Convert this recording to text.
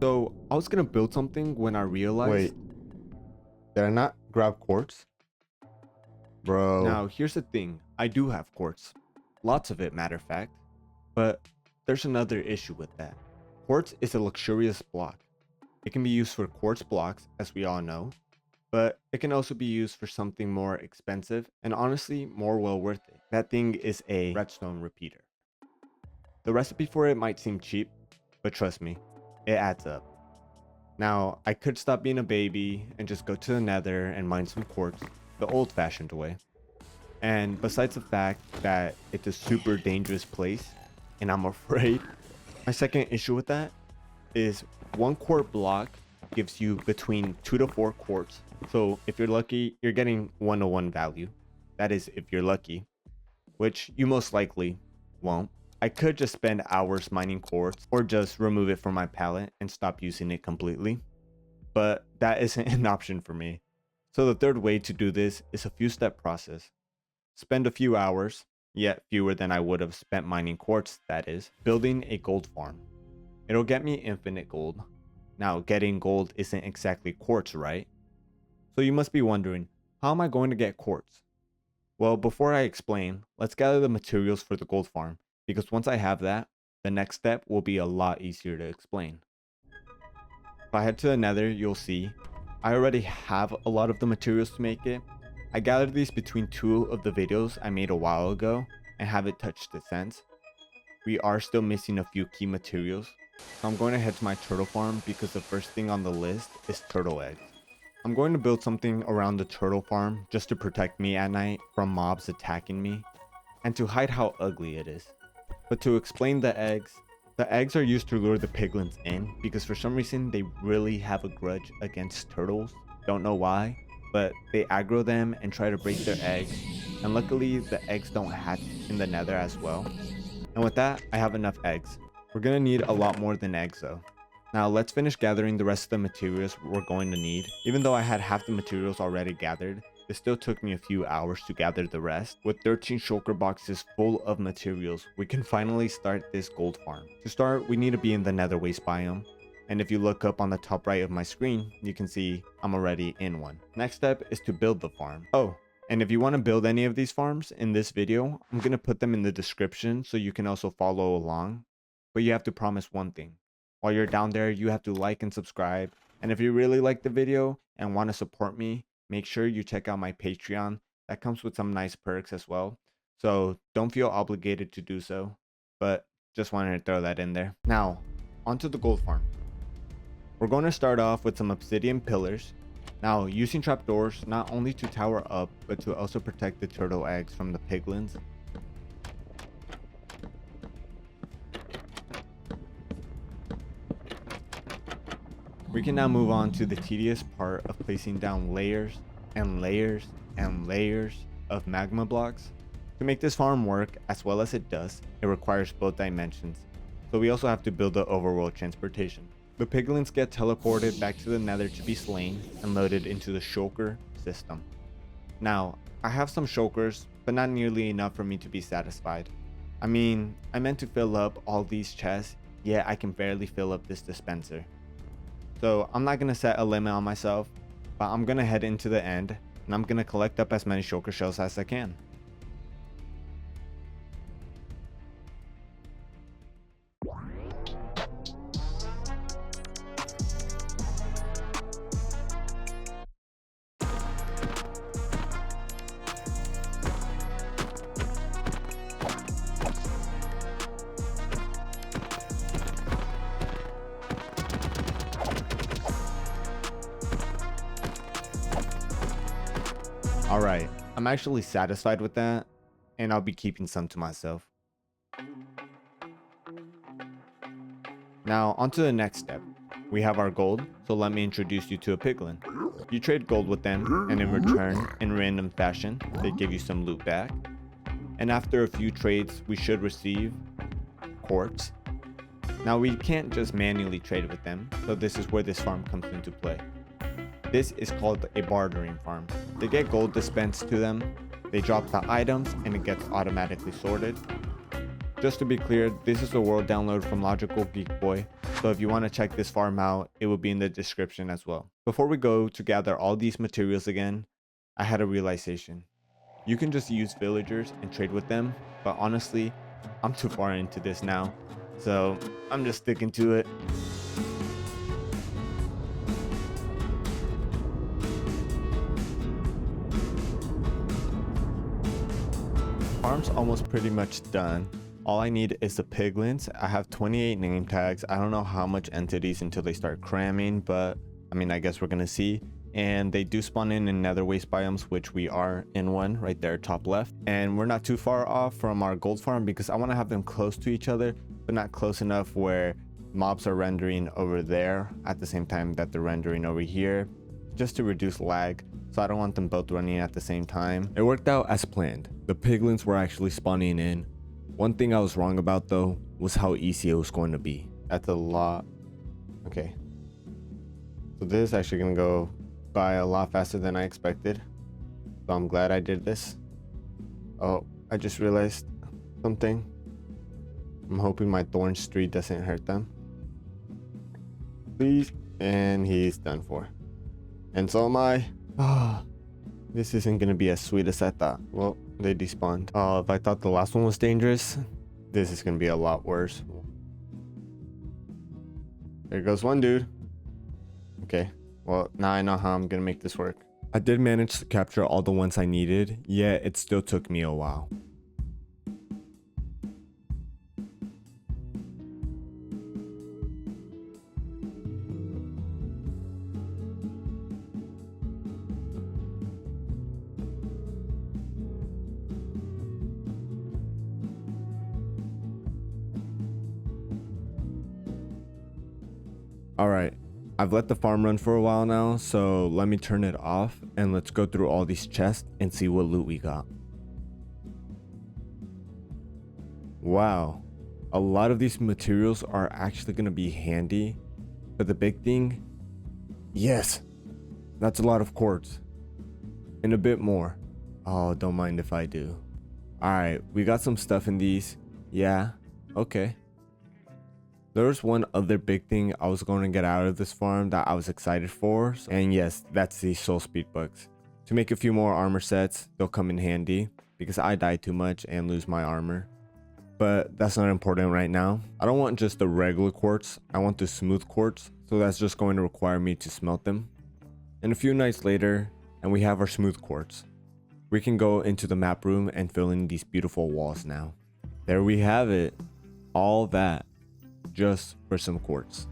So I was gonna build something when I realized. Wait, did I not grab quartz? Bro. Now here's the thing, I do have quartz. Lots of it, matter of fact. But there's another issue with that. Quartz is a luxurious block. It can be used for quartz blocks, as we all know, but it can also be used for something more expensive and honestly more well worth it. That thing is a redstone repeater. The recipe for it might seem cheap, but trust me, it adds up. Now, I could stop being a baby and just go to the nether and mine some quartz the old-fashioned way. And besides the fact that it's a super dangerous place, and I'm afraid, my second issue with that is 1 quart block gives you between 2 to 4 quartz. So if you're lucky, you're getting 1-to-1 value. That is if you're lucky, which you most likely won't. I could just spend hours mining quartz or just remove it from my palette and stop using it completely, but that isn't an option for me. So the third way to do this is a few-step process. Spend a few hours, yet fewer than I would have spent mining quartz, that is, building a gold farm. It'll get me infinite gold. Now, getting gold isn't exactly quartz, right? So you must be wondering, how am I going to get quartz? Well, before I explain, let's gather the materials for the gold farm, because once I have that, the next step will be a lot easier to explain. If I head to the nether, you'll see I already have a lot of the materials to make it. I gathered these between 2 of the videos I made a while ago and haven't touched it since. We are still missing a few key materials, so I'm going to head to my turtle farm because the first thing on the list is turtle eggs. I'm going to build something around the turtle farm just to protect me at night from mobs attacking me and to hide how ugly it is. But to explain the eggs are used to lure the piglins in because for some reason they really have a grudge against turtles. Don't know why, but they aggro them and try to break their eggs, and luckily the eggs don't hatch in the nether as well. And with that, I have enough eggs. We're gonna need a lot more than eggs though. Now let's finish gathering the rest of the materials we're going to need. Even though I had half the materials already gathered, it still took me a few hours to gather the rest. With 13 shulker boxes full of materials, we can finally start this gold farm. To start, we need to be in the nether waste biome. And if you look up on the top right of my screen, you can see I'm already in one. Next step is to build the farm. Oh, and if you want to build any of these farms in this video, I'm going to put them in the description so you can also follow along. But you have to promise one thing. While you're down there, you have to like and subscribe. And if you really like the video and want to support me, make sure you check out my Patreon. That comes with some nice perks as well. So don't feel obligated to do so, but just wanted to throw that in there. Now, onto the gold farm. We're going to start off with some obsidian pillars. Now, using trapdoors not only to tower up, but to also protect the turtle eggs from the piglins. We can now move on to the tedious part of placing down layers and layers and layers of magma blocks. To make this farm work as well as it does, it requires both dimensions. So we also have to build the overworld transportation. The piglins get teleported back to the nether to be slain and loaded into the shulker system. Now, I have some shulkers, but not nearly enough for me to be satisfied. I mean, I meant to fill up all these chests, yet I can barely fill up this dispenser. So I'm not going to set a limit on myself, but I'm going to head into the end and I'm going to collect up as many shulker shells as I can. Alright, I'm actually satisfied with that, and I'll be keeping some to myself. Now, on to the next step. We have our gold, so let me introduce you to a piglin. You trade gold with them, and in return, in random fashion, they give you some loot back. And after a few trades, we should receive quartz. Now, we can't just manually trade with them, so this is where this farm comes into play. This is called a bartering farm. They get gold dispensed to them, they drop the items, and it gets automatically sorted. Just to be clear, this is a world download from Logical Geek Boy, so if you want to check this farm out, it will be in the description as well. Before we go to gather all these materials again, I had a realization. You can just use villagers and trade with them, but honestly, I'm too far into this now, so I'm just sticking to it. Farm's almost pretty much done. All I need is the piglins. I have 28 name tags. I don't know how much entities until they start cramming, but I mean, I guess we're gonna see. And they do spawn in nether waste biomes, which we are in one right there top left. And we're not too far off from our gold farm because I want to have them close to each other, but not close enough where mobs are rendering over there at the same time that they're rendering over here, just to reduce lag. So I don't want them both running at the same time. It worked out as planned. The piglins were actually spawning in. One thing I was wrong about though was how easy it was going to be. That's a lot. Okay. So this is actually gonna go by a lot faster than I expected. So I'm glad I did this. Oh, I just realized something. I'm hoping my thorn tree doesn't hurt them. Please. And he's done for. And so am I. Ah, this isn't gonna be as sweet as I thought. Well, they despawned. Oh, if I thought the last one was dangerous, this is gonna be a lot worse. There goes one dude. Okay, well, now I know how I'm gonna make this work. I did manage to capture all the ones I needed, yet it still took me a while. Alright, I've let the farm run for a while now, so let me turn it off and let's go through all these chests and see what loot we got. Wow, a lot of these materials are actually going to be handy, but the big thing, yes, that's a lot of quartz and a bit more. Oh, don't mind if I do. Alright, we got some stuff in these. Yeah, okay. There was one other big thing I was going to get out of this farm that I was excited for, and yes, that's the soul speed books. To make a few more armor sets, they'll come in handy because I die too much and lose my armor. But that's not important right now. I don't want just the regular quartz, I want the smooth quartz, so that's just going to require me to smelt them. And a few nights later, and we have our smooth quartz. We can go into the map room and fill in these beautiful walls now. There we have it, all that. Just for some quartz.